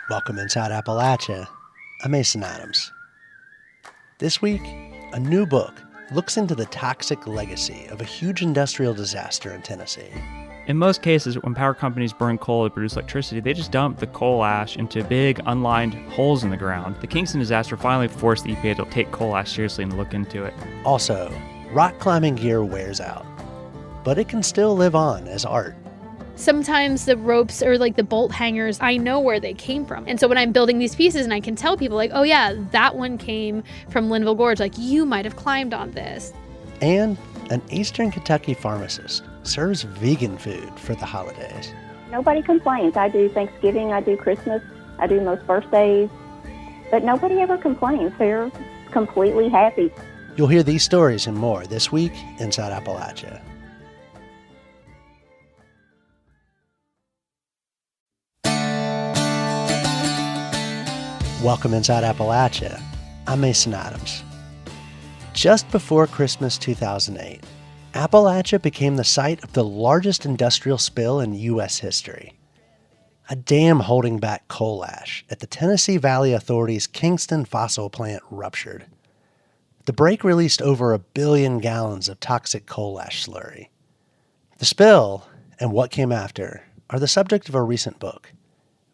Welcome inside Appalachia. I'm Mason Adams. This week, a new book looks into the toxic legacy of a huge industrial disaster in Tennessee. In most cases, when power companies burn coal to produce electricity, they just dump the coal ash into big, unlined holes in the ground. The Kingston disaster finally forced the EPA to take coal ash seriously and look into it. Also, rock climbing gear wears out, but it can still live on as art. Sometimes the ropes or the bolt hangers, I know where they came from. And so when I'm building these pieces and I can tell people oh yeah, that one came from Linville Gorge, you might have climbed on this. And an Eastern Kentucky pharmacist serves vegan food for the holidays. Nobody complains. I do Thanksgiving, I do Christmas, I do most birthdays, but nobody ever complains. They're completely happy. You'll hear these stories and more this week inside Appalachia. Welcome inside Appalachia. I'm Mason Adams. Just before Christmas 2008, Appalachia became the site of the largest industrial spill in U.S. history. A dam holding back coal ash at the Tennessee Valley Authority's Kingston fossil plant ruptured. The break released over 1 billion gallons of toxic coal ash slurry. The spill, and what came after, are the subject of a recent book,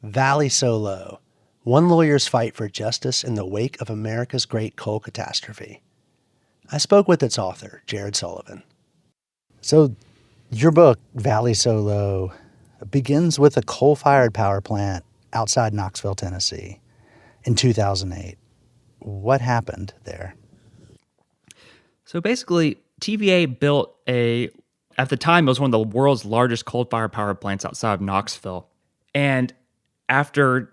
Valley So Low: One Lawyer's Fight for Justice in the Wake of America's Great Coal Catastrophe. I spoke with its author, Jared Sullivan. So, your book, Valley So Low, begins with a coal-fired power plant outside Knoxville, Tennessee, in 2008. What happened there? So basically, TVA built at the time, it was one of the world's largest coal-fired power plants outside of Knoxville. And after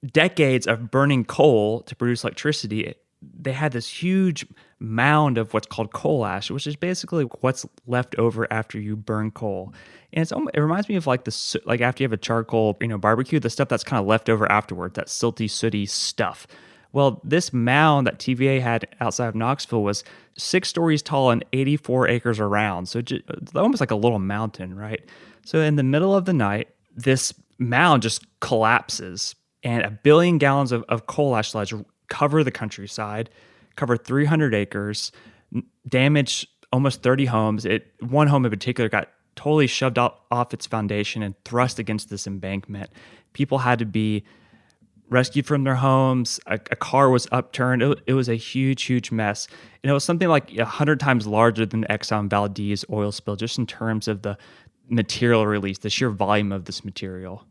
decades of burning coal to produce electricity, they had this huge mound of what's called coal ash, which is basically what's left over after you burn coal. And it reminds me of after you have a charcoal, barbecue, the stuff that's kind of left over afterward, that silty, sooty stuff. Well, this mound that TVA had outside of Knoxville was 6 stories tall and 84 acres around. So almost like a little mountain, right? So in the middle of the night, this mound just collapses, and 1 billion gallons of coal ash sludge cover the countryside, cover 300 acres, damage almost 30 homes. One home in particular got totally shoved off its foundation and thrust against this embankment. People had to be rescued from their homes. A car was upturned. It was a huge, huge mess. And it was something like 100 times larger than the Exxon Valdez oil spill, just in terms of the material release, the sheer volume of this material.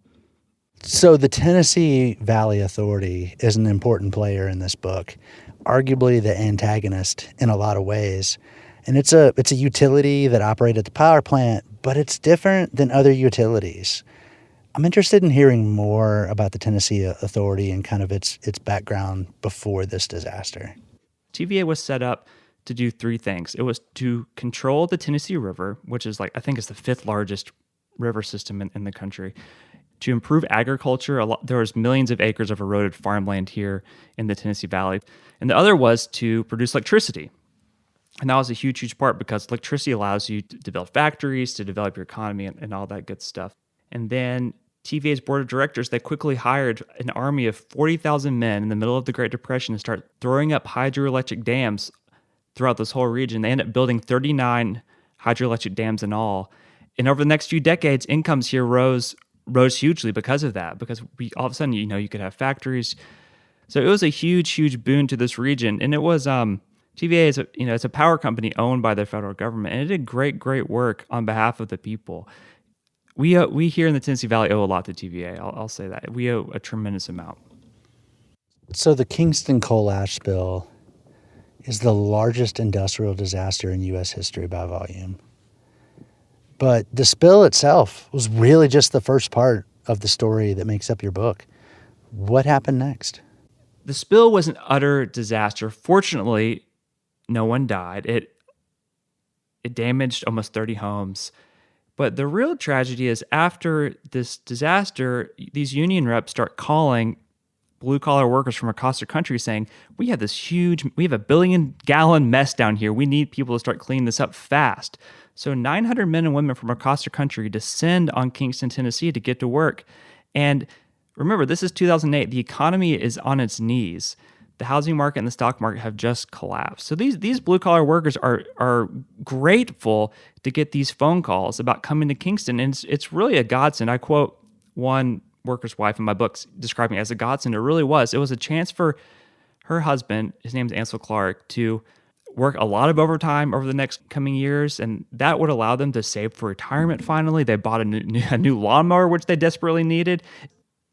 So the Tennessee Valley Authority is an important player in this book, arguably the antagonist in a lot of ways. And it's a utility that operated at the power plant, but it's different than other utilities. I'm interested in hearing more about the Tennessee Authority and kind of its background before this disaster. TVA was set up to do 3 things. It was to control the Tennessee River, which is I think it's the 5th largest river system in the country. To improve agriculture, there was millions of acres of eroded farmland here in the Tennessee Valley. And the other was to produce electricity. And that was a huge, huge part because electricity allows you to build factories, to develop your economy, and all that good stuff. And then TVA's board of directors, they quickly hired an army of 40,000 men in the middle of the Great Depression to start throwing up hydroelectric dams throughout this whole region. They ended up building 39 hydroelectric dams in all. And over the next few decades, incomes here rose hugely because of that, because all of a sudden, you could have factories. So it was a huge, huge boon to this region. And it was, TVA is it's a power company owned by the federal government, and it did great, great work on behalf of the people. We here in the Tennessee Valley owe a lot to TVA. I'll say that. We owe a tremendous amount. So the Kingston coal ash spill is the largest industrial disaster in U.S. history by volume. But the spill itself was really just the first part of the story that makes up your book. What happened next? The spill was an utter disaster. Fortunately, no one died. It damaged almost 30 homes. But the real tragedy is after this disaster, these union reps start calling blue-collar workers from across the country saying, we have a 1 billion gallon mess down here. We need people to start cleaning this up fast. So 900 men and women from across the country descend on Kingston, Tennessee to get to work. And Remember, this is 2008. The economy is on its knees. The housing market and the stock market have just collapsed. So these blue-collar workers are grateful to get these phone calls about coming to Kingston, and it's really a godsend. I quote one worker's wife in my books describing it as a godsend. It really was. It was a chance for her husband, his name is Ansel Clark, to work a lot of overtime over the next coming years, and that would allow them to save for retirement finally. They bought a new lawnmower, which they desperately needed.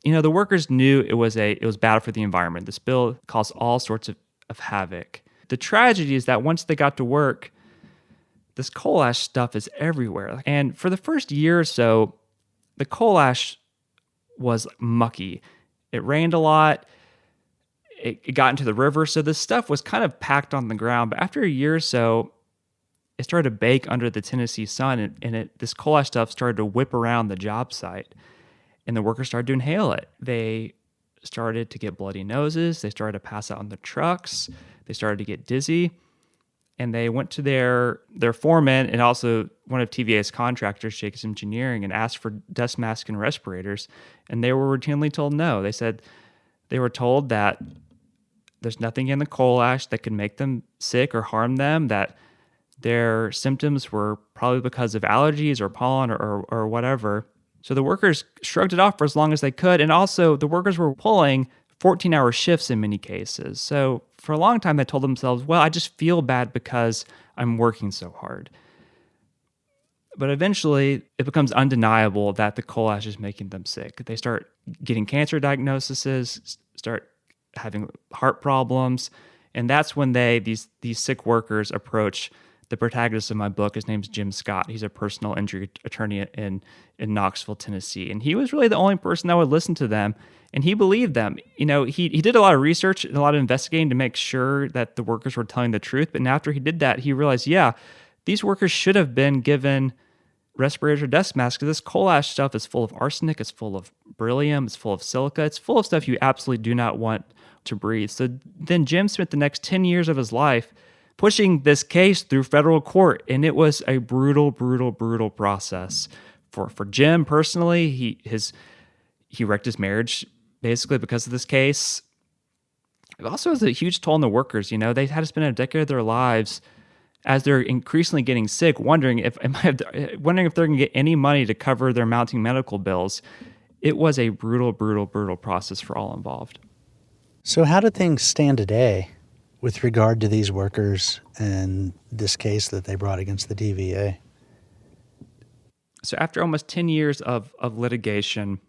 The workers knew it was bad for the environment. This bill caused all sorts of havoc. The tragedy is that once they got to work, this coal ash stuff is everywhere. And for the first year or so, the coal ash was mucky. It rained a lot. It got into the river. So this stuff was kind of packed on the ground. But after a year or so, it started to bake under the Tennessee sun, and this coal ash stuff started to whip around the job site. And the workers started to inhale it. They started to get bloody noses. They started to pass out on the trucks. They started to get dizzy. And they went to their foreman and also one of TVA's contractors, Jacobs Engineering, and asked for dust masks and respirators. And they were routinely told no. They said they were told that there's nothing in the coal ash that could make them sick or harm them, that their symptoms were probably because of allergies or pollen or whatever. So the workers shrugged it off for as long as they could. And also the workers were pulling 14-hour shifts in many cases. So for a long time, they told themselves, well, I just feel bad because I'm working so hard. But eventually, it becomes undeniable that the coal ash is making them sick. They start getting cancer diagnoses, start having heart problems. And that's when these sick workers approach the protagonist of my book. His name's Jim Scott. He's a personal injury attorney in Knoxville, Tennessee. And he was really the only person that would listen to them. And he believed them. He did a lot of research and a lot of investigating to make sure that the workers were telling the truth. But after he did that, he realized, yeah, these workers should have been given respirators or dust masks. This coal ash stuff is full of arsenic. It's full of beryllium. It's full of silica. It's full of stuff you absolutely do not want to breathe. So then Jim spent the next 10 years of his life pushing this case through federal court. And it was a brutal, brutal, brutal process. For Jim personally, he wrecked his marriage basically because of this case. It also has a huge toll on the workers. They had to spend a decade of their lives as they're increasingly getting sick, wondering if they're going to get any money to cover their mounting medical bills. It was a brutal, brutal, brutal process for all involved. So how do things stand today with regard to these workers and this case that they brought against the TVA? So after almost 10 years of litigation,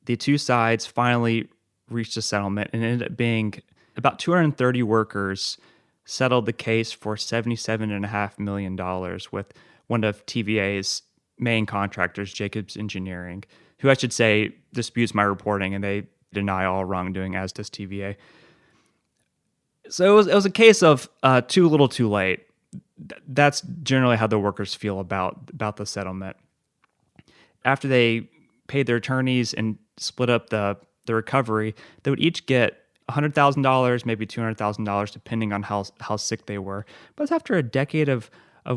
the two sides finally reached a settlement, and it ended up being about 230 workers settled the case for $77.5 million with one of TVA's main contractors, Jacobs Engineering, who I should say disputes my reporting, and they deny all wrongdoing, as does TVA. So it was a case of too little, too late. That's generally how the workers feel about the settlement. After they paid their attorneys and split up the recovery, they would each get $100,000, maybe $200,000, depending on how sick they were. But it's after a decade of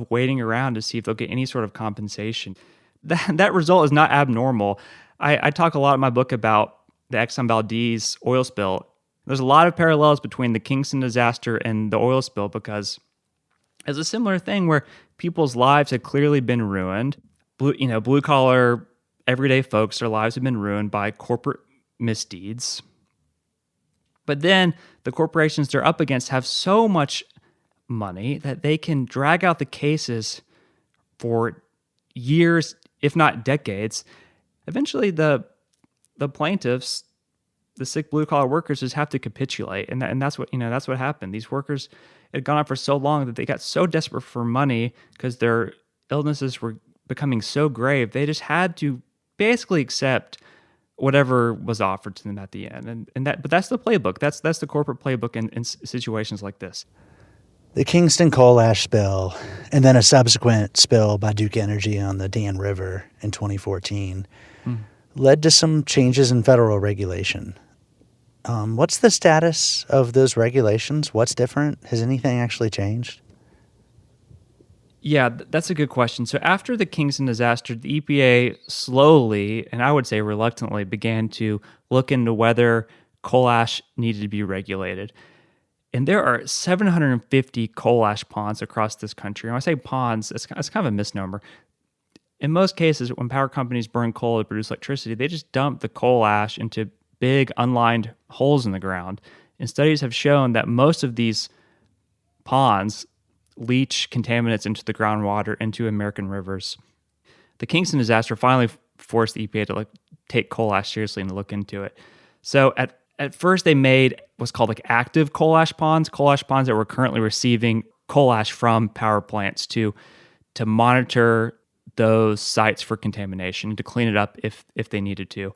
waiting around to see if they'll get any sort of compensation. That result is not abnormal. I talk a lot in my book about the Exxon Valdez oil spill. There's a lot of parallels between the Kingston disaster and the oil spill because it's a similar thing where people's lives had clearly been ruined. Blue collar, everyday folks, their lives have been ruined by corporate misdeeds. But then the corporations they're up against have so much money that they can drag out the cases for years, if not decades. Eventually, the plaintiffs, the sick blue collar workers, just have to capitulate, and that's what happened. These workers had gone on for so long that they got so desperate for money because their illnesses were becoming so grave. They just had to basically accept whatever was offered to them at the end, but that's the playbook. That's the corporate playbook in situations like this. The Kingston coal ash spill, and then a subsequent spill by Duke Energy on the Dan River in 2014, led to some changes in federal regulation. What's the status of those regulations? What's different? Has anything actually changed? Yeah, that's a good question. So after the Kingston disaster, the EPA slowly, and I would say reluctantly, began to look into whether coal ash needed to be regulated. And there are 750 coal ash ponds across this country. And when I say ponds, it's kind of a misnomer. In most cases, when power companies burn coal to produce electricity, they just dump the coal ash into big unlined holes in the ground. And studies have shown that most of these ponds leach contaminants into the groundwater, into American rivers. The Kingston disaster finally forced the EPA to take coal ash seriously and to look into it. So at first they made what's called active coal ash ponds that were currently receiving coal ash from power plants to monitor those sites for contamination, to clean it up if they needed to.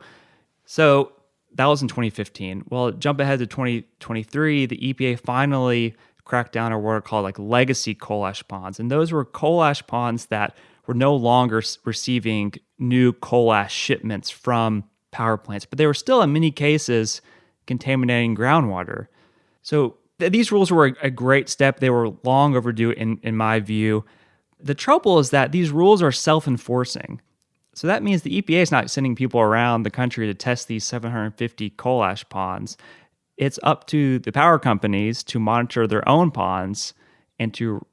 So that was in 2015. Well, jump ahead to 2023, the EPA finally cracked down on what are called legacy coal ash ponds. And those were coal ash ponds that were no longer receiving new coal ash shipments from power plants, but they were still in many cases contaminating groundwater. So these rules were a great step. They were long overdue in my view. The trouble is that these rules are self-enforcing. So that means the EPA is not sending people around the country to test these 750 coal ash ponds. It's up to the power companies to monitor their own ponds and to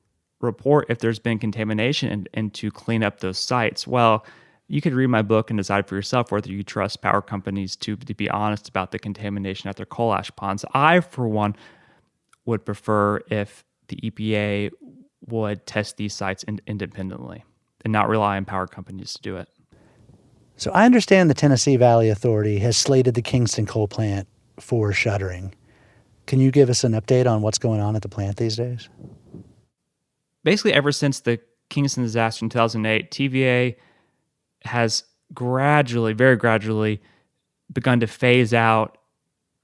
report if there's been contamination and to clean up those sites. Well, you could read my book and decide for yourself whether you trust power companies to be honest about the contamination at their coal ash ponds. I, for one, would prefer if the EPA would test these sites independently and not rely on power companies to do it. So I understand the Tennessee Valley Authority has slated the Kingston coal plant for shuttering. Can you give us an update on what's going on at the plant these days? Basically, ever since the Kingston disaster in 2008, TVA has very gradually begun to phase out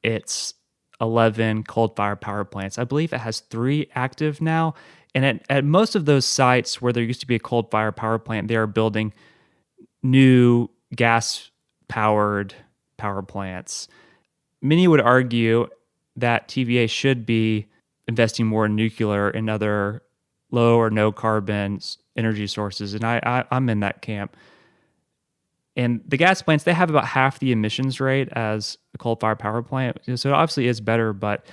its 11 coal-fired power plants. I believe it has 3 active now. And at most of those sites where there used to be a coal-fired power plant, they are building new gas-powered power plants. Many would argue that TVA should be investing more in nuclear and other low or no carbon energy sources, and I'm in that camp. And the gas plants, they have about half the emissions rate as a coal-fired power plant, so it obviously is better, but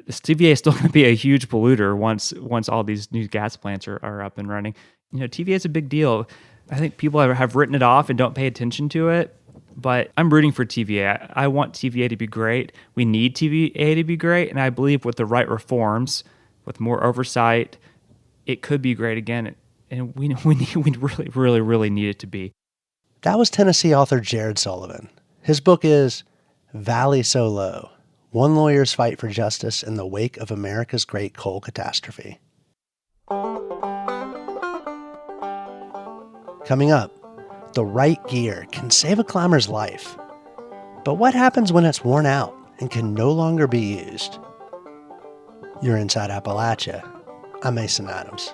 the TVA is still going to be a huge polluter once all these new gas plants are up and running. TVA is a big deal. I think people have written it off and don't pay attention to it, but I'm rooting for TVA. I want TVA to be great. We need TVA to be great, and I believe with the right reforms, with more oversight, it could be great again, and we really, really, really need it to be. That was Tennessee author Jared Sullivan. His book is Valley So Low: One Lawyer's Fight for Justice in the Wake of America's Great Coal Catastrophe. Coming up, the right gear can save a climber's life. But what happens when it's worn out and can no longer be used? You're inside Appalachia. I'm Mason Adams.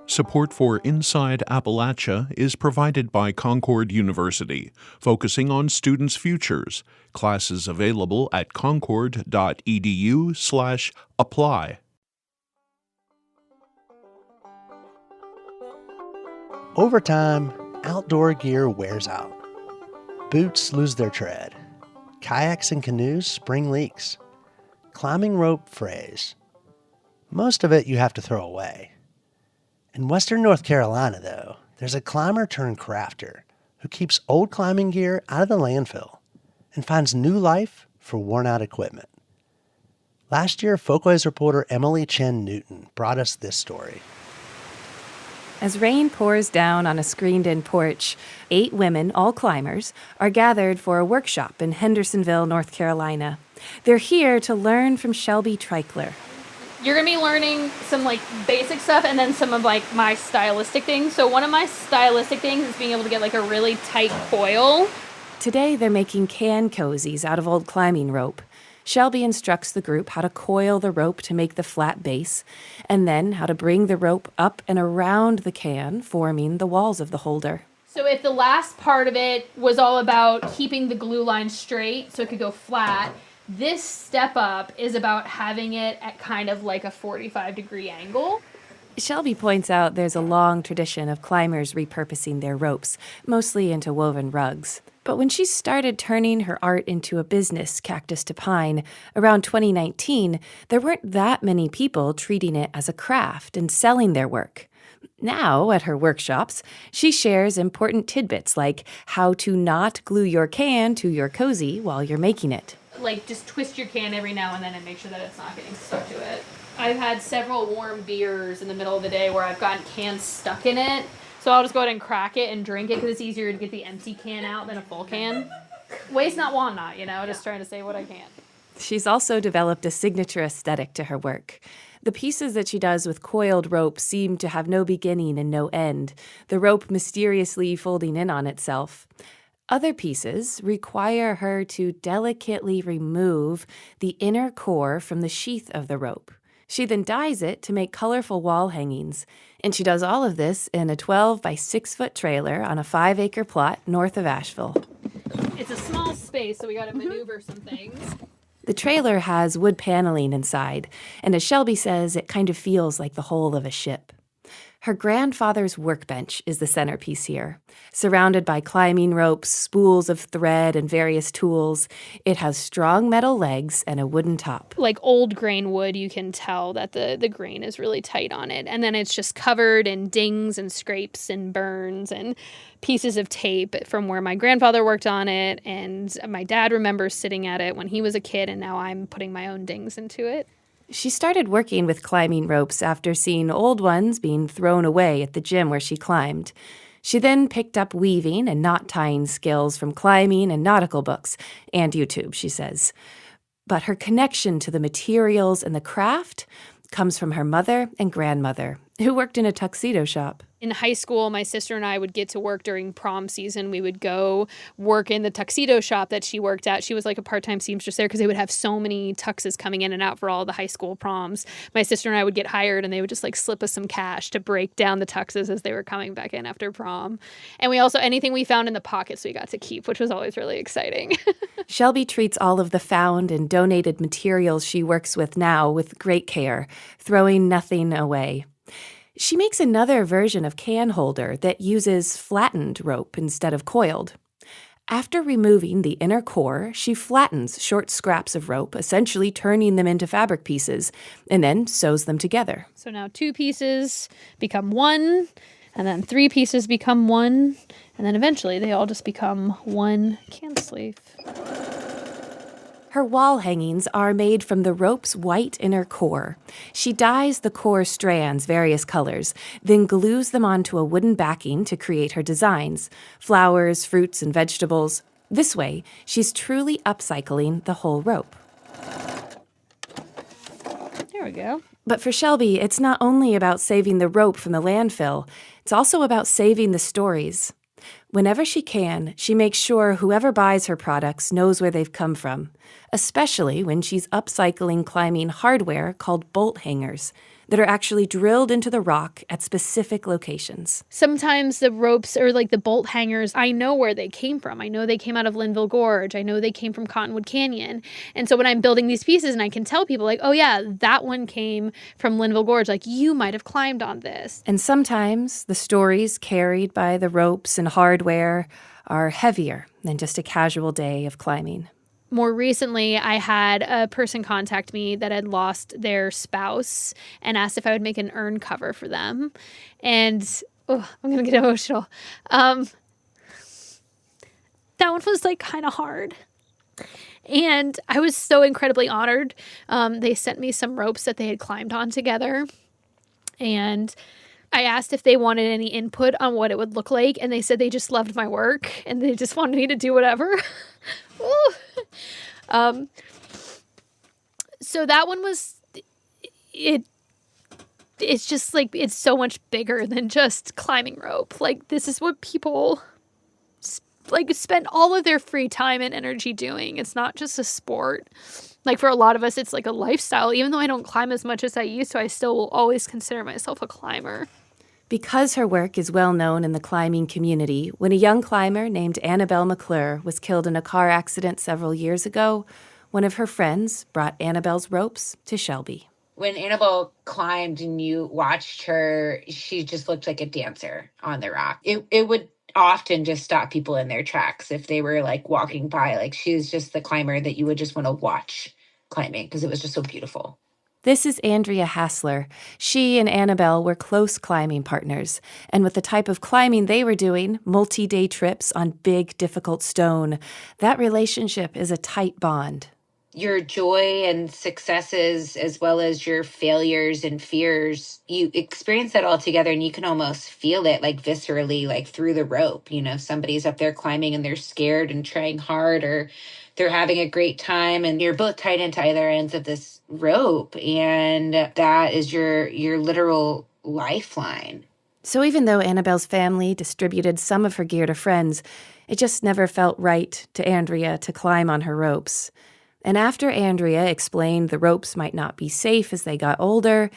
Support for Inside Appalachia is provided by Concord University, focusing on students' futures. Classes available at concord.edu/apply. Over time, outdoor gear wears out. Boots lose their tread. Kayaks and canoes spring leaks. Climbing rope frays. Most of it you have to throw away. In western North Carolina, though, there's a climber turned crafter who keeps old climbing gear out of the landfill and finds new life for worn-out equipment. Last year, Folkways reporter Emily Chen Newton brought us this story. As rain pours down on a screened-in porch, 8 women, all climbers, are gathered for a workshop in Hendersonville, North Carolina. They're here to learn from Shelby Treichler. You're going to be learning some like basic stuff and then some of like my stylistic things. So one of my stylistic things is being able to get like a really tight coil. Today, they're making can cozies out of old climbing rope. Shelby instructs the group how to coil the rope to make the flat base, and then how to bring the rope up and around the can, forming the walls of the holder. So if the last part of it was all about keeping the glue line straight so it could go flat, this step up is about having it at kind of like a 45-degree angle. Shelby points out there's a long tradition of climbers repurposing their ropes, mostly into woven rugs. But when she started turning her art into a business, Cactus to Pine, around 2019, there weren't that many people treating it as a craft and selling their work. Now, at her workshops, she shares important tidbits like how to not glue your can to your cozy while you're making it. Like, just twist your can every now and then and make sure that it's not getting stuck to it. I've had several warm beers in the middle of the day where I've gotten cans stuck in it. So I'll just go ahead and crack it and drink it because it's easier to get the empty can out than a full can. Waste not, want not, just trying to say what I can. She's also developed a signature aesthetic to her work. The pieces that she does with coiled rope seem to have no beginning and no end, the rope mysteriously folding in on itself. Other pieces require her to delicately remove the inner core from the sheath of the rope. She then dyes it to make colorful wall hangings, and she does all of this in a 12 by 6 foot trailer on a 5-acre plot north of Asheville. It's a small space, so we got to maneuver some things. The trailer has wood paneling inside, and as Shelby says, it kind of feels like the hull of a ship. Her grandfather's workbench is the centerpiece here. Surrounded by climbing ropes, spools of thread, and various tools, it has strong metal legs and a wooden top. Like old grain wood, you can tell that the grain is really tight on it. And then it's just covered in dings and scrapes and burns and pieces of tape from where my grandfather worked on it. And my dad remembers sitting at it when he was a kid, and now I'm putting my own dings into it. She started working with climbing ropes after seeing old ones being thrown away at the gym where she climbed. She then picked up weaving and knot tying skills from climbing and nautical books, and YouTube, she says. But her connection to the materials and the craft comes from her mother and grandmother, who worked in a tuxedo shop. In high school, my sister and I would get to work during prom season. We would go work in the tuxedo shop that she worked at. She was like a part-time seamstress there because they would have so many tuxes coming in and out for all the high school proms. My sister and I would get hired, and they would just like slip us some cash to break down the tuxes as they were coming back in after prom. And we also, anything we found in the pockets we got to keep, which was always really exciting. Shelby treats all of the found and donated materials she works with now with great care, throwing nothing away. She makes another version of can holder that uses flattened rope instead of coiled. After removing the inner core, she flattens short scraps of rope, essentially turning them into fabric pieces, and then sews them together. So now 2 pieces become 1, and then 3 pieces become 1, and then eventually they all just become 1 can sleeve. Her wall hangings are made from the rope's white inner core. She dyes the core strands various colors, then glues them onto a wooden backing to create her designs, flowers, fruits, and vegetables. This way, she's truly upcycling the whole rope. There we go. But for Shelby, it's not only about saving the rope from the landfill, it's also about saving the stories. Whenever she can, she makes sure whoever buys her products knows where they've come from, especially when she's upcycling climbing hardware called bolt hangers that are actually drilled into the rock at specific locations. Sometimes the ropes or like the bolt hangers, I know where they came from. I know they came out of Linville Gorge. I know they came from Cottonwood Canyon. And so when I'm building these pieces and I can tell people like, oh yeah, that one came from Linville Gorge. Like you might have climbed on this. And sometimes the stories carried by the ropes and hardware are heavier than just a casual day of climbing. More recently, I had a person contact me that had lost their spouse and asked if I would make an urn cover for them. And, I'm going to get emotional. That one was like kind of hard. And I was so incredibly honored. They sent me some ropes that they had climbed on together. And I asked if they wanted any input on what it would look like. And they said they just loved my work and they just wanted me to do whatever. So that one was, it's just like it's so much bigger than just climbing rope. Like, this is what people spend all of their free time and energy doing. It's not just a sport. Like, for a lot of us, it's like a lifestyle. Even though I don't climb as much as I used to, I still will always consider myself a climber. Because her work is well known in the climbing community, when a young climber named Annabelle McClure was killed in a car accident several years ago, one of her friends brought Annabelle's ropes to Shelby. When Annabelle climbed and you watched her, she just looked like a dancer on the rock. It would often just stop people in their tracks if they were like walking by. Like, she was just the climber that you would just want to watch climbing because it was just so beautiful. This is Andrea Hassler. She and Annabelle were close climbing partners, and with the type of climbing they were doing, multi-day trips on big, difficult stone, that relationship is a tight bond. Your joy and successes, as well as your failures and fears, you experience that all together, and you can almost feel it like viscerally, like through the rope. You know, somebody's up there climbing and they're scared and trying hard, or they're having a great time, and you're both tied into either ends of this rope, and that is your literal lifeline. So even though Annabelle's family distributed some of her gear to friends, it just never felt right to Andrea to climb on her ropes. And after Andrea explained the ropes might not be safe as they got older,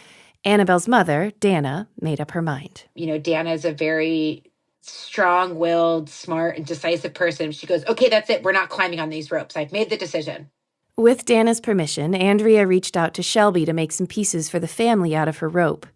Annabelle's mother, Dana, made up her mind. You know, Dana is a very strong-willed, smart, and decisive person. She goes, okay, that's it. We're not climbing on these ropes. I've made the decision. With Dana's permission, Andrea reached out to Shelby to make some pieces for the family out of her rope,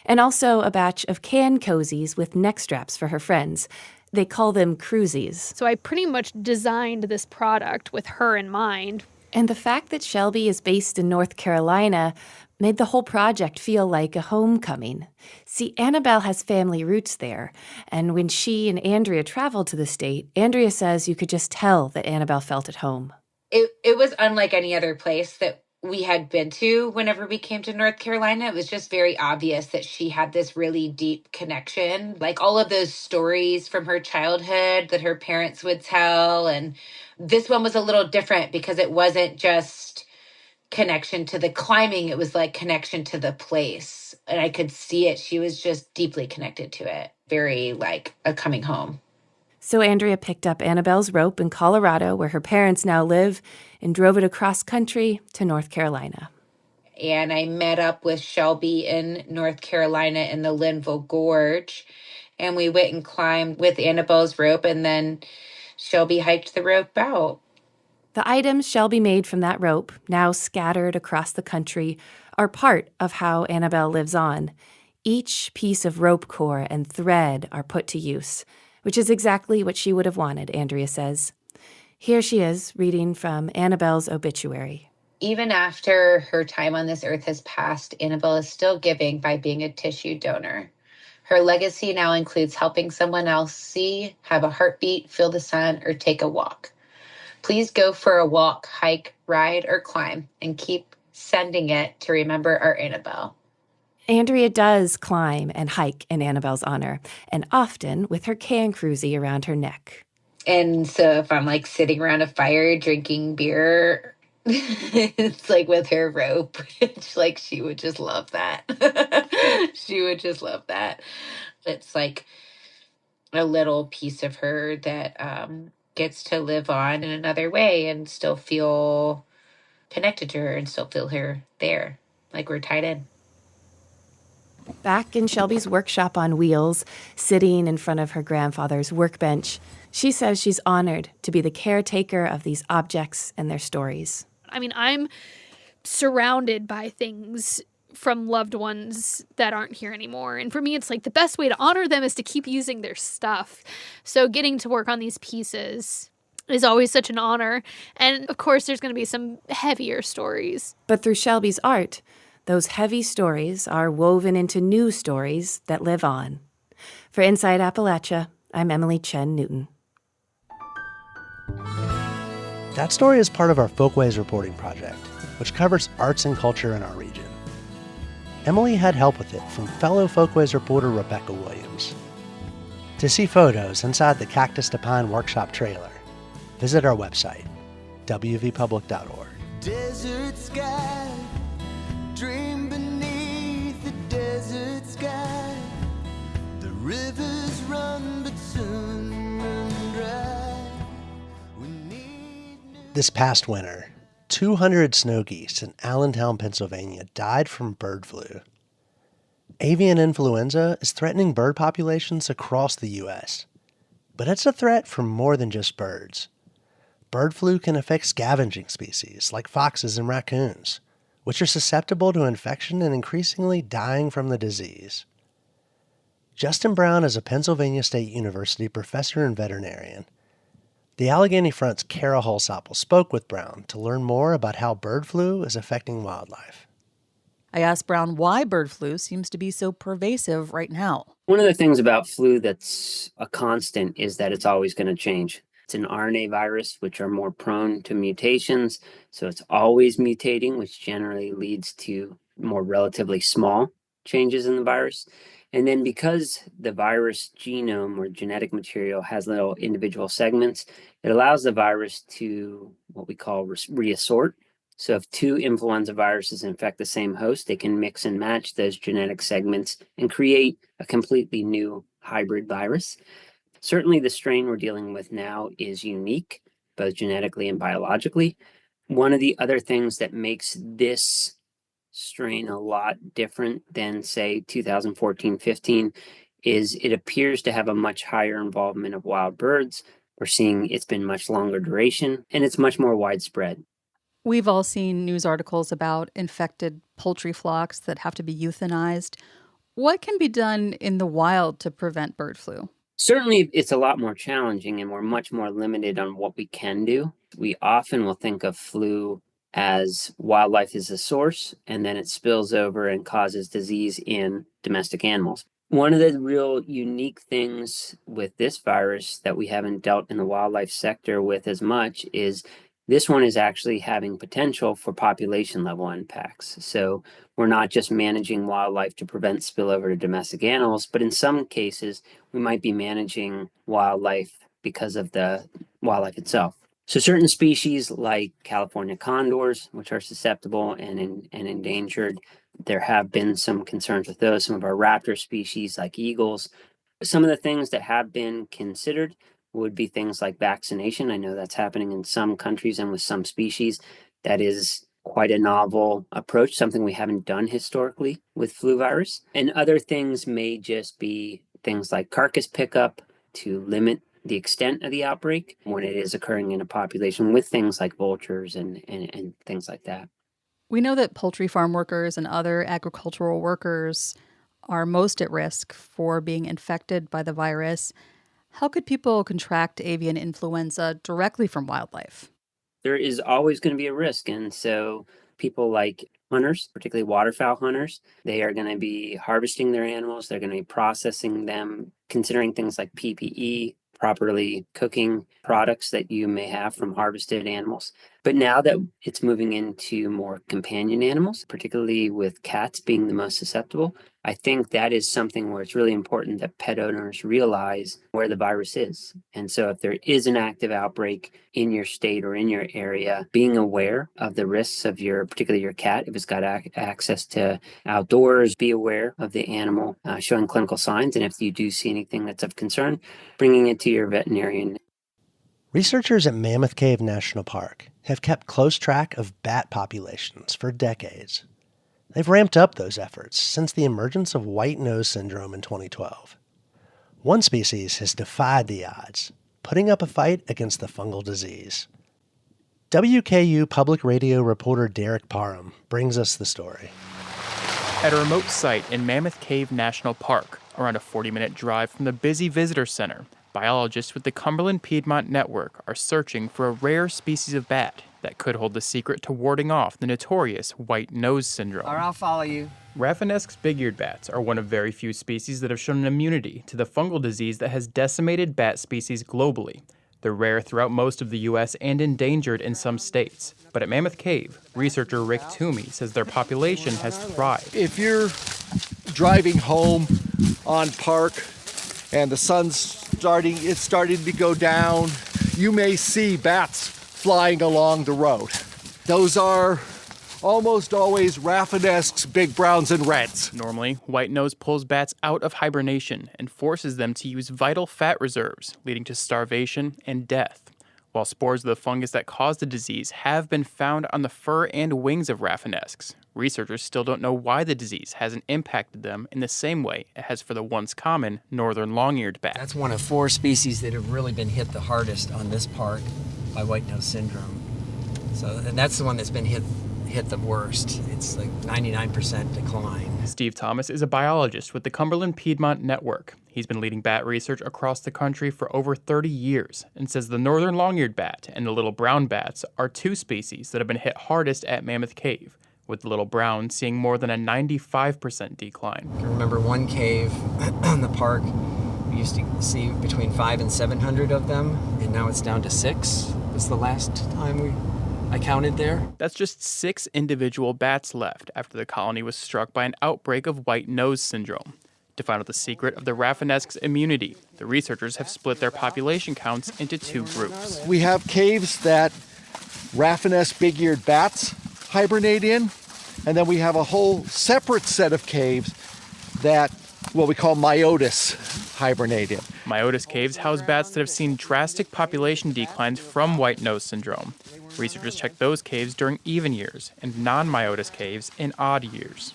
and also a batch of can cozies with neck straps for her friends. They call them cruisies. So I pretty much designed this product with her in mind. And the fact that Shelby is based in North Carolina made the whole project feel like a homecoming. See, Annabelle has family roots there, and when she and Andrea traveled to the state, Andrea says you could just tell that Annabelle felt at home. It was unlike any other place that we had been to whenever we came to North Carolina. It was just very obvious that she had this really deep connection, like all of those stories from her childhood that her parents would tell. And this one was a little different because it wasn't just connection to the climbing. It was like connection to the place. And I could see it. She was just deeply connected to it. Very like a coming home. So Andrea picked up Annabelle's rope in Colorado, where her parents now live, and drove it across country to North Carolina. And I met up with Shelby in North Carolina in the Linville Gorge, and we went and climbed with Annabelle's rope, and then Shelby hiked the rope out. The items Shelby made from that rope, now scattered across the country, are part of how Annabelle lives on. Each piece of rope core and thread are put to use, which is exactly what she would have wanted, Andrea says. Here she is, reading from Annabelle's obituary. Even after her time on this earth has passed, Annabelle is still giving by being a tissue donor. Her legacy now includes helping someone else see, have a heartbeat, feel the sun, or take a walk. Please go for a walk, hike, ride, or climb, and keep sending it to remember our Annabelle. Andrea does climb and hike in Annabelle's honor, and often with her can cruisie around her neck. And so if I'm like sitting around a fire drinking beer, it's like with her rope. It's like she would just love that. She would just love that. It's like a little piece of her that gets to live on in another way and still feel connected to her and still feel her there, like we're tied in. Back in Shelby's workshop on wheels, sitting in front of her grandfather's workbench, she says she's honored to be the caretaker of these objects and their stories. I mean, I'm surrounded by things from loved ones that aren't here anymore. And for me, it's like the best way to honor them is to keep using their stuff. So getting to work on these pieces is always such an honor. And of course, there's going to be some heavier stories. But through Shelby's art, those heavy stories are woven into new stories that live on. For Inside Appalachia, I'm Emily Chen Newton. That story is part of our Folkways reporting project, which covers arts and culture in our region. Emily had help with it from fellow Folkways reporter Rebecca Williams. To see photos inside the Cactus to Pine workshop trailer, visit our website, wvpublic.org. Desert sky, dream beneath This past winter, 200 snow geese in Allentown, Pennsylvania died from bird flu. Avian influenza is threatening bird populations across the U.S., but it's a threat for more than just birds. Bird flu can affect scavenging species like foxes and raccoons, which are susceptible to infection and increasingly dying from the disease. Justin Brown is a Pennsylvania State University professor and veterinarian. The Allegheny Front's Kara Holsopple spoke with Brown to learn more about how bird flu is affecting wildlife. I asked Brown why bird flu seems to be so pervasive right now. One of the things about flu that's a constant is that it's always going to change. It's an RNA virus, which are more prone to mutations, so it's always mutating, which generally leads to more relatively small changes in the virus. And then because the virus genome or genetic material has little individual segments, it allows the virus to what we call reassort. So if two influenza viruses infect the same host, they can mix and match those genetic segments and create a completely new hybrid virus. Certainly the strain we're dealing with now is unique, both genetically and biologically. One of the other things that makes this strain a lot different than, say, 2014-15 is it appears to have a much higher involvement of wild birds. We're seeing it's been much longer duration, and it's much more widespread. We've all seen news articles about infected poultry flocks that have to be euthanized. What can be done in the wild to prevent bird flu? Certainly, it's a lot more challenging, and we're much more limited on what we can do. We often will think of flu as wildlife is a source, and then it spills over and causes disease in domestic animals. One of the real unique things with this virus that we haven't dealt in the wildlife sector with as much is this one is actually having potential for population level impacts. So we're not just managing wildlife to prevent spillover to domestic animals, but in some cases, we might be managing wildlife because of the wildlife itself. So certain species like California condors, which are susceptible and endangered, there have been some concerns with those. Some of our raptor species like eagles. Some of the things that have been considered would be things like vaccination. I know that's happening in some countries and with some species. That is quite a novel approach, something we haven't done historically with flu virus. And other things may just be things like carcass pickup to limit the extent of the outbreak when it is occurring in a population with things like vultures and things like that. We know that poultry farm workers and other agricultural workers are most at risk for being infected by the virus. How could people contract avian influenza directly from wildlife? There is always going to be a risk. And so people like hunters, particularly waterfowl hunters, they are going to be harvesting their animals. They're going to be processing them, considering things like PPE, properly cooking products that you may have from harvested animals. But now that it's moving into more companion animals, particularly with cats being the most susceptible, I think that is something where it's really important that pet owners realize where the virus is. And so if there is an active outbreak in your state or in your area, being aware of the risks of particularly your cat, if it's got access to outdoors, be aware of the animal showing clinical signs. And if you do see anything that's of concern, bringing it to your veterinarian. Researchers at Mammoth Cave National Park have kept close track of bat populations for decades. They've ramped up those efforts since the emergence of white nose syndrome in 2012. One species has defied the odds, putting up a fight against the fungal disease. WKU Public Radio reporter Derek Parham brings us the story. At a remote site in Mammoth Cave National Park, around a 40-minute drive from the busy visitor center, biologists with the Cumberland Piedmont Network are searching for a rare species of bat that could hold the secret to warding off the notorious white nose syndrome. All right, I'll follow you. Rafinesque's big-eared bats are one of very few species that have shown an immunity to the fungal disease that has decimated bat species globally. They're rare throughout most of the U.S. and endangered in some states. But at Mammoth Cave, researcher Rick Toomey says their population has thrived. If you're driving home on Park and the sun's starting to go down, you may see bats flying along the road. Those are almost always Rafinesque's big browns and reds. Normally, white nose pulls bats out of hibernation and forces them to use vital fat reserves, leading to starvation and death. while spores of the fungus that caused the disease have been found on the fur and wings of Raffinesques. Researchers still don't know why the disease hasn't impacted them in the same way it has for the once common northern long-eared bat. That's one of 4 species that have really been hit the hardest on this park by white nose syndrome. And that's the one that's been hit the worst. It's like 99% decline. Steve Thomas is a biologist with the Cumberland Piedmont Network. He's been leading bat research across the country for over 30 years and says the northern long-eared bat and the little brown bats are 2 species that have been hit hardest at Mammoth Cave, with the little brown seeing more than a 95% decline. I remember one cave in the park, we used to see between 500 and 700 of them, and now it's down to 6. That's the last time I counted there. That's just 6 individual bats left after the colony was struck by an outbreak of white nose syndrome. To find out the secret of the Raffinesque's immunity, the researchers have split their population counts into 2 groups. We have caves that Raffinesque big-eared bats hibernate in, and then we have a whole separate set of caves that what we call Myotis hibernate in. Myotis caves house bats that have seen drastic population declines from white nose syndrome. Researchers check those caves during even years and non-Myotis caves in odd years.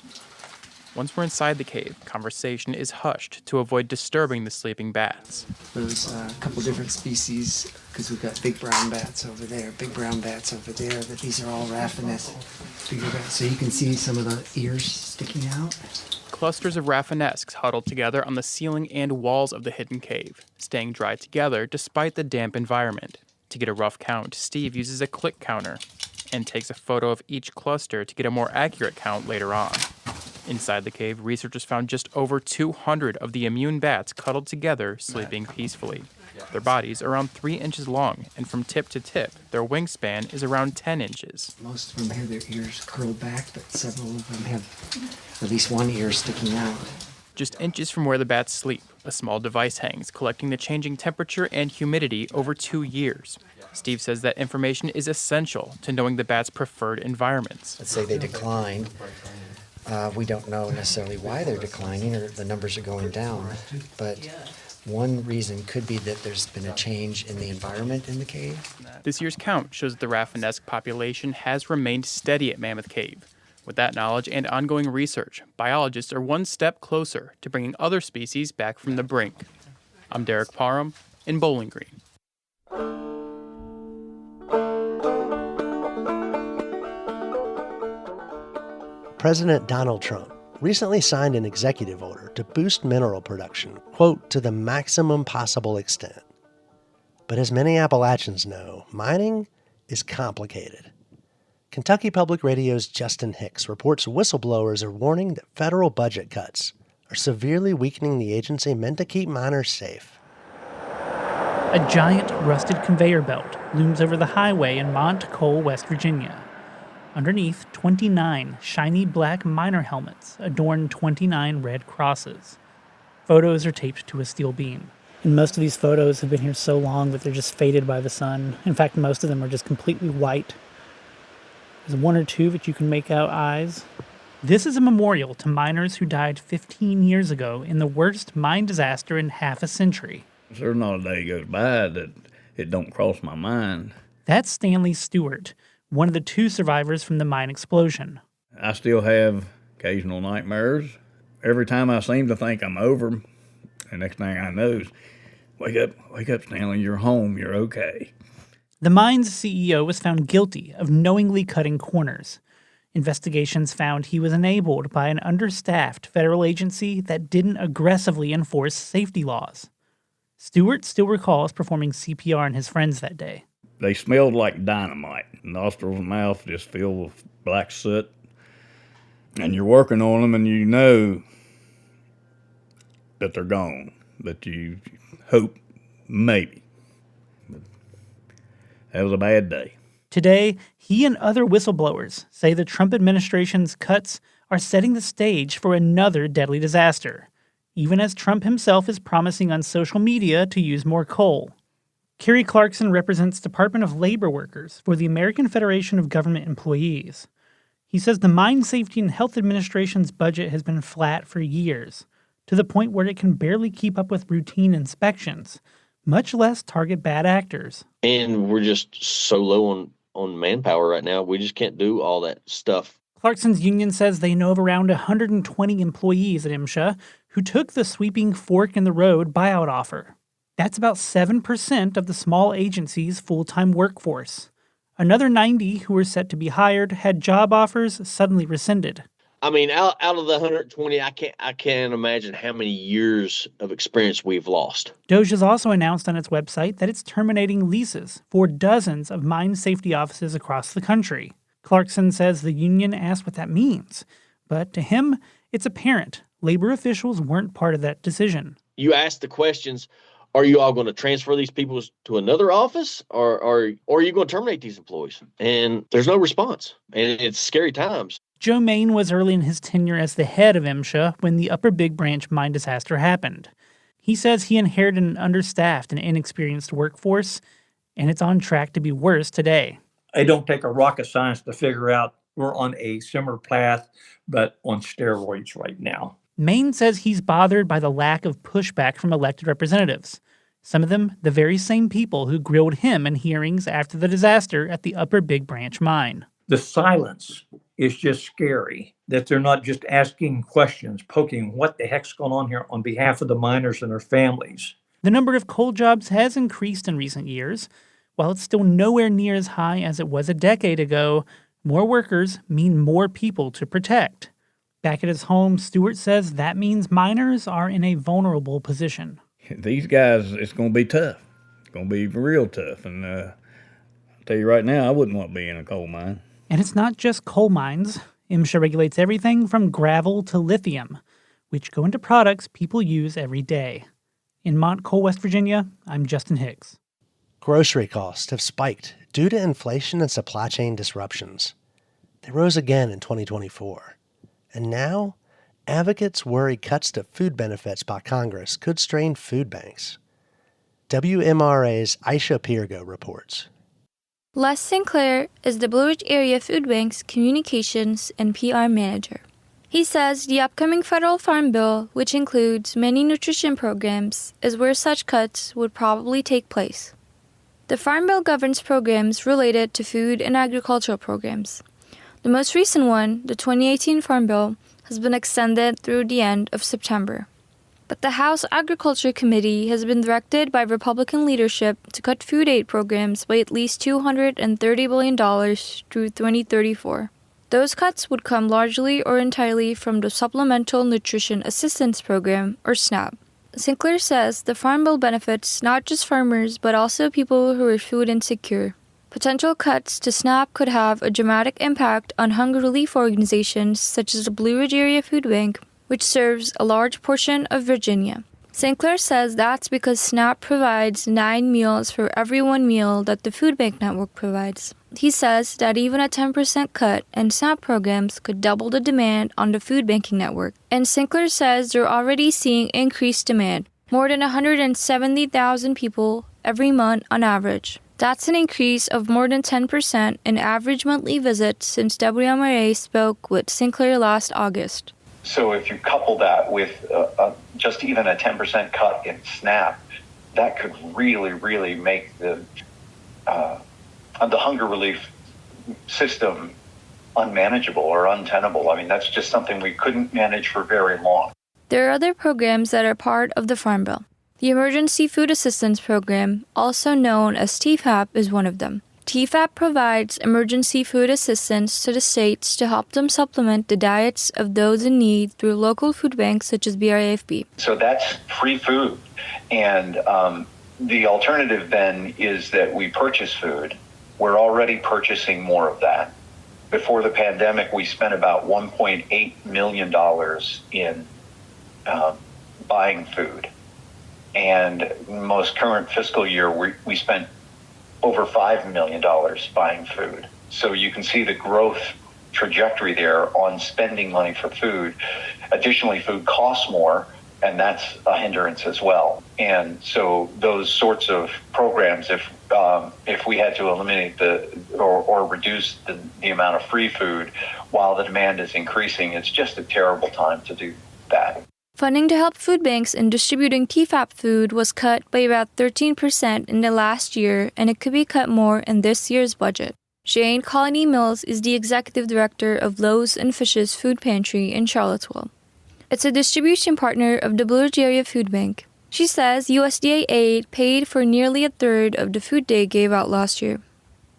Once we're inside the cave, conversation is hushed to avoid disturbing the sleeping bats. There's a couple different species, because we've got big brown bats over there, big brown bats over there. But these are all Raffinesque bigger bats. So you can see some of the ears sticking out. Clusters of Raffinesques huddled together on the ceiling and walls of the hidden cave, staying dry together despite the damp environment. To get a rough count, Steve uses a click counter and takes a photo of each cluster to get a more accurate count later on. Inside the cave, researchers found just over 200 of the immune bats cuddled together, sleeping peacefully. Their bodies are around 3 inches long, and from tip to tip, their wingspan is around 10 inches. Most of them have their ears curled back, but several of them have at least one ear sticking out. Just inches from where the bats sleep, a small device hangs, collecting the changing temperature and humidity over 2 years. Steve says that information is essential to knowing the bats' preferred environments. Let's say they decline. We don't know necessarily why they're declining or the numbers are going down, but one reason could be that there's been a change in the environment in the cave. This year's count shows the Raffinesque population has remained steady at Mammoth Cave. With that knowledge and ongoing research, biologists are one step closer to bringing other species back from the brink. I'm Derek Parham in Bowling Green. President Donald Trump recently signed an executive order to boost mineral production, quote, to the maximum possible extent. But as many Appalachians know, mining is complicated. Kentucky Public Radio's Justin Hicks reports whistleblowers are warning that federal budget cuts are severely weakening the agency meant to keep miners safe. A giant rusted conveyor belt looms over the highway in Mont Cole, West Virginia. Underneath, 29 shiny black miner helmets adorn 29 red crosses. Photos are taped to a steel beam. And most of these photos have been here so long that they're just faded by the sun. In fact, most of them are just completely white. There's 1 or 2 that you can make out eyes. This is a memorial to miners who died 15 years ago in the worst mine disaster in half a century. There's not a day goes by that it don't cross my mind. That's Stanley Stewart, one of the 2 survivors from the mine explosion. I still have occasional nightmares. Every time I seem to think I'm over, the next thing I know is, wake up, Stanley, you're home, you're okay. The mine's CEO was found guilty of knowingly cutting corners. Investigations found he was enabled by an understaffed federal agency that didn't aggressively enforce safety laws. Stewart still recalls performing CPR on his friends that day. They smelled like dynamite. Nostrils and mouth just filled with black soot. And you're working on them and you know that they're gone. That you hope maybe. But that was a bad day. Today, he and other whistleblowers say the Trump administration's cuts are setting the stage for another deadly disaster, even as Trump himself is promising on social media to use more coal. Kerry Clarkson represents Department of Labor workers for the American Federation of Government Employees. He says the Mine Safety and Health Administration's budget has been flat for years, to the point where it can barely keep up with routine inspections, much less target bad actors. And we're just so low on manpower right now. We just can't do all that stuff. Clarkson's union says they know of around 120 employees at MSHA who took the sweeping fork-in-the-road buyout offer. That's about 7% of the small agency's full-time workforce. Another 90 who were set to be hired had job offers suddenly rescinded. I mean, out of the 120, I can't imagine how many years of experience we've lost. DOJ has also announced on its website that it's terminating leases for dozens of mine safety offices across the country. Clarkson says the union asked what that means, but to him, it's apparent labor officials weren't part of that decision. You ask the questions, are you all going to transfer these people to another office, or are you going to terminate these employees? And there's no response, and it's scary times. Joe Main was early in his tenure as the head of MSHA when the Upper Big Branch mine disaster happened. He says he inherited an understaffed and inexperienced workforce, and it's on track to be worse today. It don't take a rocket science to figure out we're on a similar path, but on steroids right now. Main says he's bothered by the lack of pushback from elected representatives. Some of them, the very same people who grilled him in hearings after the disaster at the Upper Big Branch mine. The silence is just scary, that they're not just asking questions, poking what the heck's going on here on behalf of the miners and their families. The number of coal jobs has increased in recent years. While it's still nowhere near as high as it was a decade ago, more workers mean more people to protect. Back at his home, Stewart says that means miners are in a vulnerable position. These guys, it's going to be tough. It's going to be real tough. And I'll tell you right now, I wouldn't want to be in a coal mine. And it's not just coal mines. MSHA regulates everything from gravel to lithium, which go into products people use every day. In Montclair, West Virginia, I'm Justin Hicks. Grocery costs have spiked due to inflation and supply chain disruptions. They rose again in 2024. And now, advocates worry cuts to food benefits by Congress could strain food banks. WMRA's Aisha Pirgo reports. Les Sinclair is the Blue Ridge Area Food Bank's Communications and PR Manager. He says the upcoming federal farm bill, which includes many nutrition programs, is where such cuts would probably take place. The Farm Bill governs programs related to food and agricultural programs. The most recent one, the 2018 Farm Bill, has been extended through the end of September. But the House Agriculture Committee has been directed by Republican leadership to cut food aid programs by at least $230 billion through 2034. Those cuts would come largely or entirely from the Supplemental Nutrition Assistance Program, or SNAP. Sinclair says the Farm Bill benefits not just farmers, but also people who are food insecure. Potential cuts to SNAP could have a dramatic impact on hunger relief organizations such as the Blue Ridge Area Food Bank, which serves a large portion of Virginia. Sinclair says that's because SNAP provides 9 meals for every 1 meal that the food bank network provides. He says that even a 10% cut in SNAP programs could double the demand on the food banking network. And Sinclair says they're already seeing increased demand, more than 170,000 people every month on average. That's an increase of more than 10% in average monthly visits since WMRA spoke with Sinclair last August. So if you couple that with just even a 10% cut in SNAP, that could really, really make the hunger relief system unmanageable or untenable. I mean, that's just something we couldn't manage for very long. There are other programs that are part of the Farm Bill. The Emergency Food Assistance Program, also known as TFAP, is one of them. TFAP provides emergency food assistance to the states to help them supplement the diets of those in need through local food banks such as BRAFB. So that's free food. And the alternative then is that we purchase food. We're already purchasing more of that. Before the pandemic, we spent about $1.8 million in buying food. And most current fiscal year, we spent over $5 million buying food. So you can see the growth trajectory there on spending money for food. Additionally, food costs more, and that's a hindrance as well. And so those sorts of programs, if we had to eliminate or reduce the amount of free food while the demand is increasing, it's just a terrible time to do that. Funding to help food banks in distributing TFAP food was cut by about 13% in the last year, and it could be cut more in this year's budget. Jane Colony Mills is the executive director of Loaves and Fishes Food Pantry in Charlottesville. It's a distribution partner of the Blue Ridge Area Food Bank. She says USDA aid paid for nearly a third of the food they gave out last year.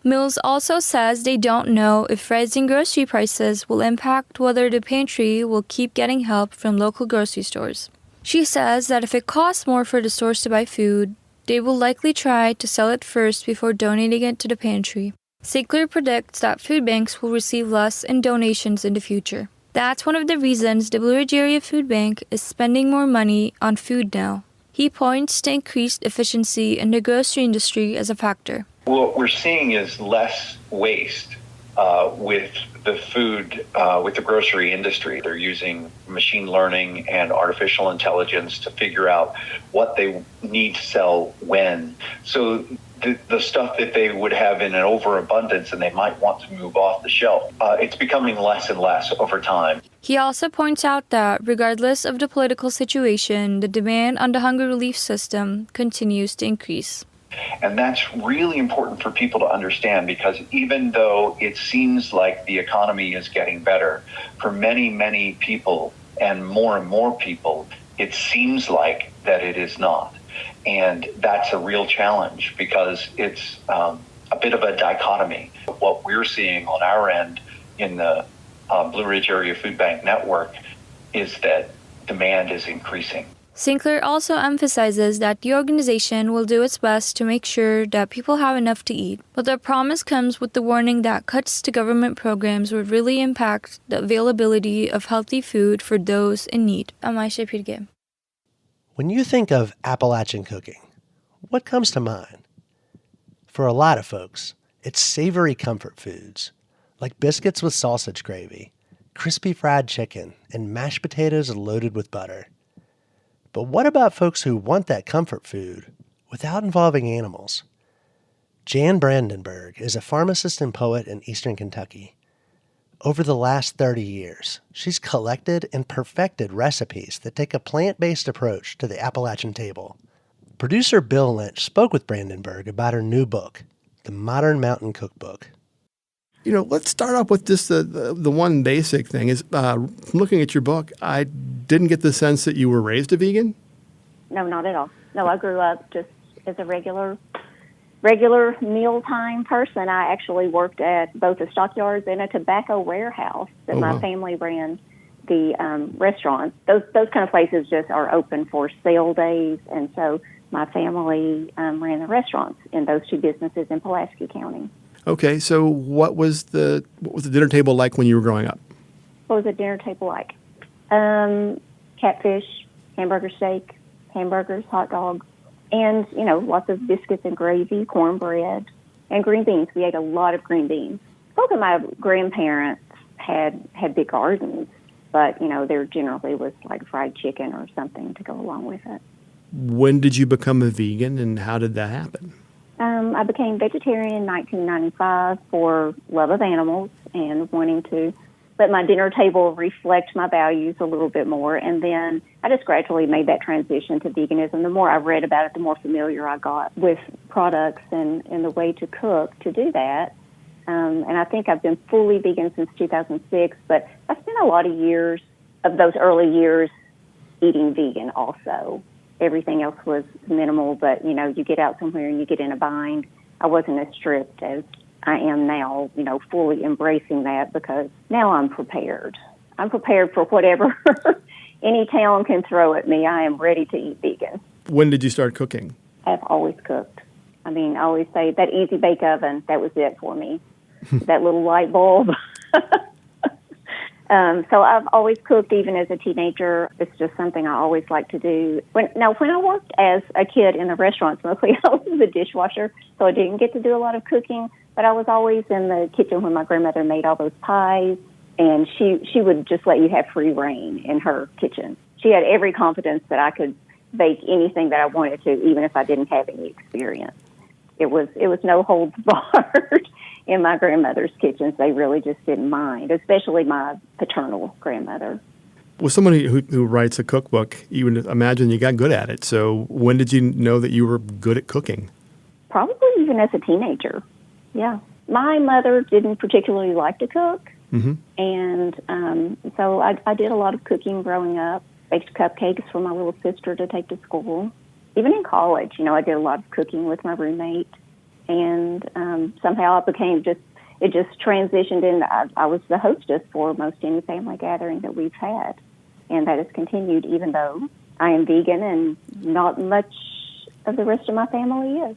Mills also says they don't know if rising grocery prices will impact whether the pantry will keep getting help from local grocery stores. She says that if it costs more for the stores to buy food, they will likely try to sell it first before donating it to the pantry. Sinclair predicts that food banks will receive less in donations in the future. That's one of the reasons the Blue Ridge Area Food Bank is spending more money on food now. He points to increased efficiency in the grocery industry as a factor. What we're seeing is less waste with the food, with the grocery industry. They're using machine learning and artificial intelligence to figure out what they need to sell when. So the stuff that they would have in an overabundance and they might want to move off the shelf, it's becoming less and less over time. He also points out that regardless of the political situation, the demand on the hunger relief system continues to increase. And that's really important for people to understand, because even though it seems like the economy is getting better, for many, many people and more people, it seems like that it is not. And that's a real challenge, because it's a bit of a dichotomy. What we're seeing on our end in the Blue Ridge Area Food Bank Network is that demand is increasing. Sinclair also emphasizes that the organization will do its best to make sure that people have enough to eat, but their promise comes with the warning that cuts to government programs would really impact the availability of healthy food for those in need. When you think of Appalachian cooking, what comes to mind? For a lot of folks, it's savory comfort foods, like biscuits with sausage gravy, crispy fried chicken, and mashed potatoes loaded with butter. But what about folks who want that comfort food without involving animals? Jan Brandenburg is a pharmacist and poet in Eastern Kentucky. Over the last 30 years, she's collected and perfected recipes that take a plant-based approach to the Appalachian table. Producer Bill Lynch spoke with Brandenburg about her new book, The Modern Mountain Cookbook. You know, let's start off with just the one basic thing is, looking at your book, I didn't get the sense that you were raised a vegan? No, not at all. No, I grew up just as a regular mealtime person. I actually worked at both the stockyards and a tobacco warehouse that my family ran. The restaurants, those kind of places just are open for sale days, and so my family ran the restaurants in those two businesses in Pulaski County. Okay, so what was the dinner table like when you were growing up? What was the dinner table like? Catfish, hamburger steak, hamburgers, hot dogs, and, you know, lots of biscuits and gravy, cornbread, and green beans. We ate a lot of green beans. Both of my grandparents had big gardens, but, you know, there generally was like fried chicken or something to go along with it. When did you become a vegan, and how did that happen? I became vegetarian in 1995 for love of animals and wanting to let my dinner table reflect my values a little bit more. And then I just gradually made that transition to veganism. The more I read about it, the more familiar I got with products and the way to cook to do that. And I think I've been fully vegan since 2006, but I spent a lot of years of those early years eating vegan also. Everything else was minimal, but, you know, you get out somewhere and you get in a bind. I wasn't as strict as I am now, you know, fully embracing that, because now I'm prepared. I'm prepared for whatever any town can throw at me. I am ready to eat vegan. When did you start cooking? I've always cooked. I mean, I always say that easy bake oven, that was it for me. That little light bulb. So I've always cooked, even as a teenager. It's just something I always like to do. When I worked as a kid in the restaurants, mostly I was the dishwasher, so I didn't get to do a lot of cooking. But I was always in the kitchen when my grandmother made all those pies, and she would just let you have free reign in her kitchen. She had every confidence that I could bake anything that I wanted to, even if I didn't have any experience. It was no holds barred in my grandmother's kitchens. They really just didn't mind, especially my paternal grandmother. With someone who writes a cookbook, you would imagine you got good at it. So when did you know that you were good at cooking? Probably even as a teenager. Yeah. My mother didn't particularly like to cook. Mm-hmm. And so I did a lot of cooking growing up, baked cupcakes for my little sister to take to school. Even in college, I did a lot of cooking with my roommate. And somehow it just transitioned in. I was the hostess for most any family gathering that we've had. And that has continued even though I am vegan and not much of the rest of my family is.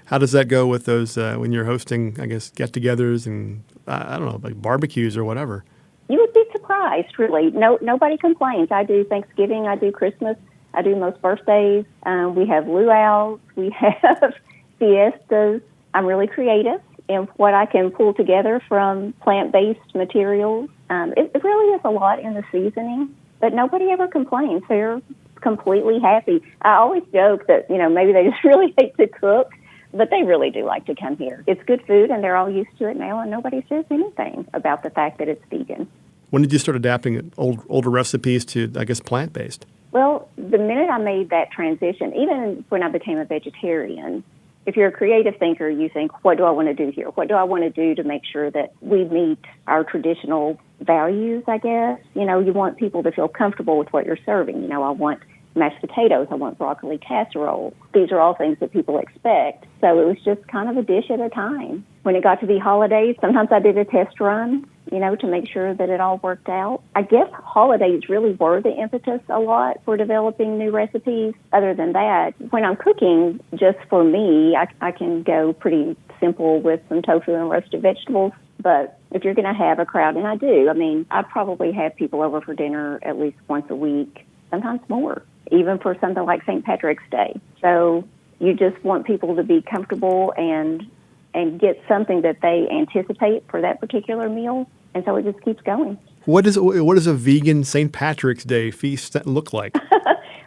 How does that go with those when you're hosting, I guess, get-togethers and, I don't know, like barbecues or whatever? You would be surprised, really. Nobody complains. I do Thanksgiving. I do Christmas. I do most birthdays. We have luau's. We have fiestas. I'm really creative in what I can pull together from plant-based materials. It really is a lot in the seasoning, but nobody ever complains. They're completely happy. I always joke that, maybe they just really hate to cook, but they really do like to come here. It's good food, and they're all used to it now, and nobody says anything about the fact that it's vegan. When did you start adapting older recipes to, I guess, plant-based? Well, the minute I made that transition, even when I became a vegetarian, if you're a creative thinker, you think, what do I want to do here? What do I want to do to make sure that we meet our traditional values, I guess? You want people to feel comfortable with what you're serving. I want mashed potatoes. I want broccoli casserole. These are all things that people expect. So it was just kind of a dish at a time. When it got to be holidays, sometimes I did a test run, to make sure that it all worked out. I guess holidays really were the impetus a lot for developing new recipes. Other than that, when I'm cooking just for me, I can go pretty simple with some tofu and roasted vegetables. But if you're going to have a crowd, and I do, I probably have people over for dinner at least once a week, sometimes more, even for something like St. Patrick's Day. So you just want people to be comfortable and get something that they anticipate for that particular meal. And so it just keeps going. What does a vegan St. Patrick's Day feast look like?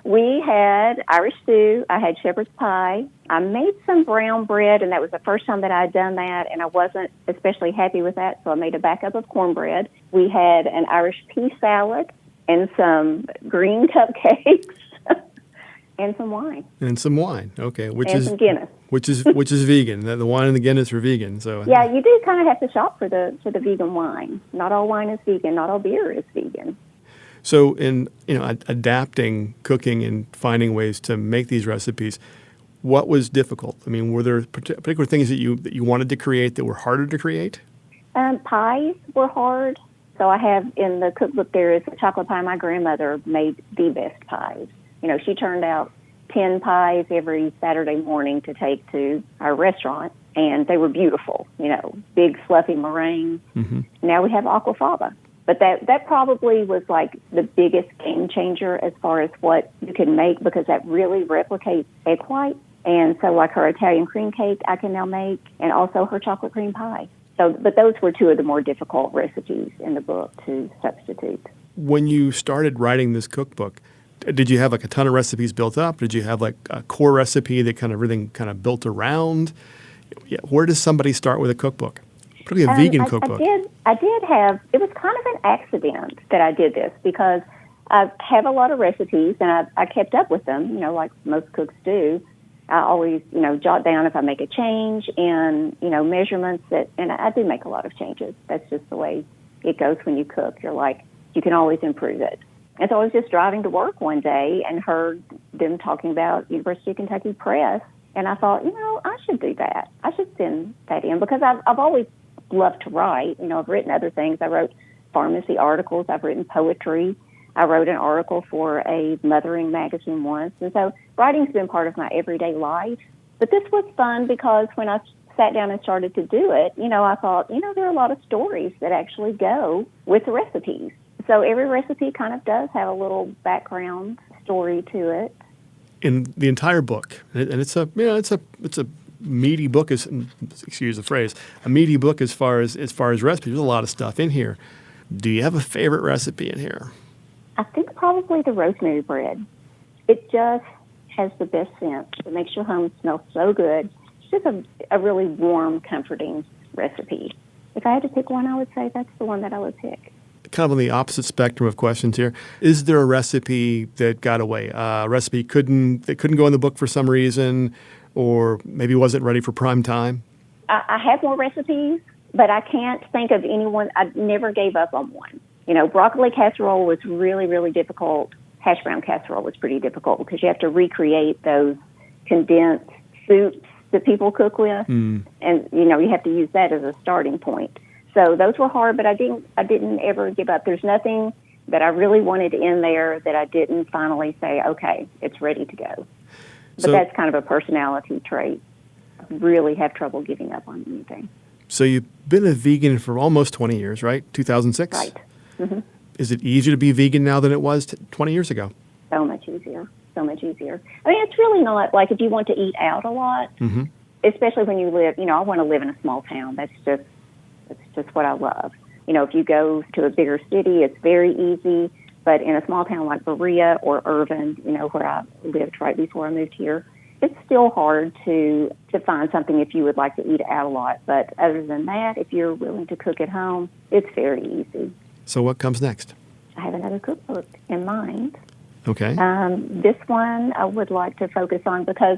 We had Irish stew. I had shepherd's pie. I made some brown bread, and that was the first time that I had done that, and I wasn't especially happy with that, so I made a backup of cornbread. We had an Irish pea salad and some green cupcakes and some wine. And some wine, okay. Some Guinness. Which is vegan. The wine and the Guinness are vegan. So yeah, you do kind of have to shop for the vegan wine. Not all wine is vegan. Not all beer is vegan. So in adapting cooking and finding ways to make these recipes, what was difficult? Were there particular things that you wanted to create that were harder to create? Pies were hard. So I have in the cookbook there is a chocolate pie. My grandmother made the best pies. She turned out 10 pies every Saturday morning to take to our restaurant, and they were beautiful, big fluffy meringues. Mm-hmm. Now we have aquafaba. But that probably was like the biggest game changer as far as what you can make, because that really replicates egg white. And so like her Italian cream cake I can now make, and also her chocolate cream pie. But those were two of the more difficult recipes in the book to substitute. When you started writing this cookbook, did you have like a ton of recipes built up? Did you have like a core recipe that kind of everything kind of built around? Yeah, where does somebody start with a cookbook? Particularly a vegan cookbook. I did have, it was kind of an accident that I did this, because I have a lot of recipes and I kept up with them, like most cooks do. I always, jot down if I make a change and, measurements and I do make a lot of changes. That's just the way it goes when you cook. You're like, you can always improve it. And so I was just driving to work one day and heard them talking about University of Kentucky Press. And I thought, I should do that. I should send that in, because I've always loved to write. I've written other things. I wrote pharmacy articles. I've written poetry. I wrote an article for a mothering magazine once. And so writing's been part of my everyday life. But this was fun because when I sat down and started to do it, I thought, there are a lot of stories that actually go with the recipes. So every recipe kind of does have a little background story to it. In the entire book, and it's a meaty book, excuse the phrase, a meaty book as far as recipes. There's a lot of stuff in here. Do you have a favorite recipe in here? I think probably the rosemary bread. It just has the best scent. It makes your home smell so good. It's just a really warm, comforting recipe. If I had to pick one, I would say that's the one that I would pick. kind of on the opposite spectrum of questions here. Is there a recipe that got away? A recipe that couldn't go in the book for some reason, or maybe wasn't ready for prime time? I have more recipes, but I can't think of anyone. I never gave up on one. Broccoli casserole was really, really difficult. Hash brown casserole was pretty difficult because you have to recreate those condensed soups that people cook with, and you have to use that as a starting point. So those were hard, but I didn't ever give up. There's nothing that I really wanted in there that I didn't finally say, okay, it's ready to go. But that's kind of a personality trait. I really have trouble giving up on anything. So you've been a vegan for almost 20 years, right? 2006? Right. Mm-hmm. Is it easier to be vegan now than it was 20 years ago? So much easier. So much easier. I mean, it's really not like if you want to eat out a lot, especially when you live, I want to live in a small town. That's just what I love. If you go to a bigger city, it's very easy. But in a small town like Berea or Irvine, where I lived right before I moved here, it's still hard to find something if you would like to eat out a lot. But other than that, if you're willing to cook at home, it's very easy. So what comes next? I have another cookbook in mind. Okay. This one I would like to focus on because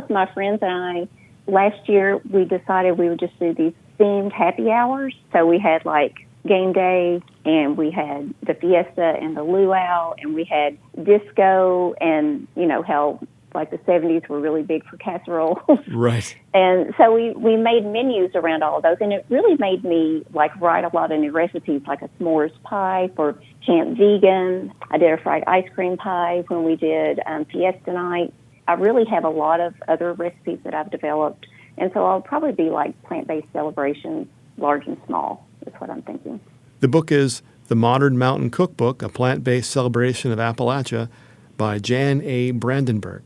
my friends and I, last year, we decided we would just do these themed happy hours. So we had like game day, and we had the fiesta and the luau, and we had disco, and how like the 70s were really big for casseroles. Right. And so we made menus around all of those, and it really made me like write a lot of new recipes, like a s'mores pie for Camp Vegan. I did a fried ice cream pie when we did fiesta night. I really have a lot of other recipes that I've developed, and so I'll probably be like plant-based celebrations, large and small. That's what I'm thinking. The book is The Modern Mountain Cookbook, a plant-based celebration of Appalachia by Jan A. Brandenburg.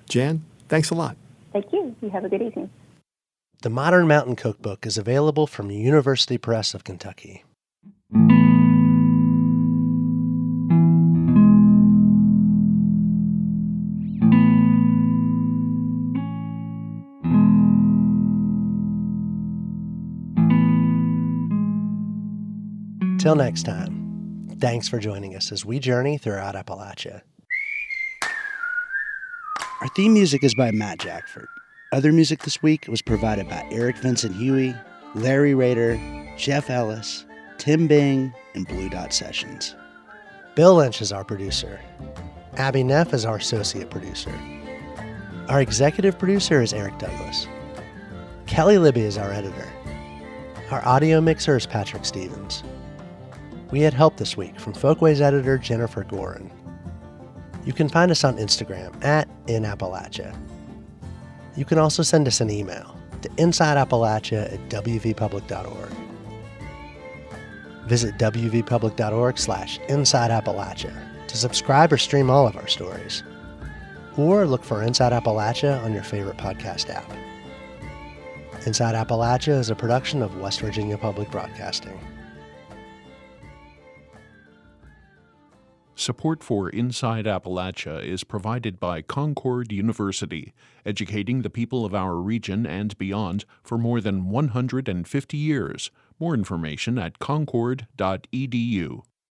Jan, thanks a lot. Thank you. You have a good evening. The Modern Mountain Cookbook is available from University Press of Kentucky. Till next time, thanks for joining us as we journey throughout Appalachia. Our theme music is by Matt Jackford. Other music this week was provided by Eric Vincent Huey, Larry Rader, Jeff Ellis, Tim Bing, and Blue Dot Sessions. Bill Lynch is our producer. Abby Neff is our associate producer. Our executive producer is Eric Douglas. Kelly Libby is our editor. Our audio mixer is Patrick Stevens. We had help this week from Folkways editor Jennifer Gorin. You can find us on Instagram @InAppalachia. You can also send us an email to insideappalachia@wvpublic.org. Visit wvpublic.org/InsideAppalachia to subscribe or stream all of our stories. Or look for Inside Appalachia on your favorite podcast app. Inside Appalachia is a production of West Virginia Public Broadcasting. Support for Inside Appalachia is provided by Concord University, educating the people of our region and beyond for more than 150 years. More information at concord.edu.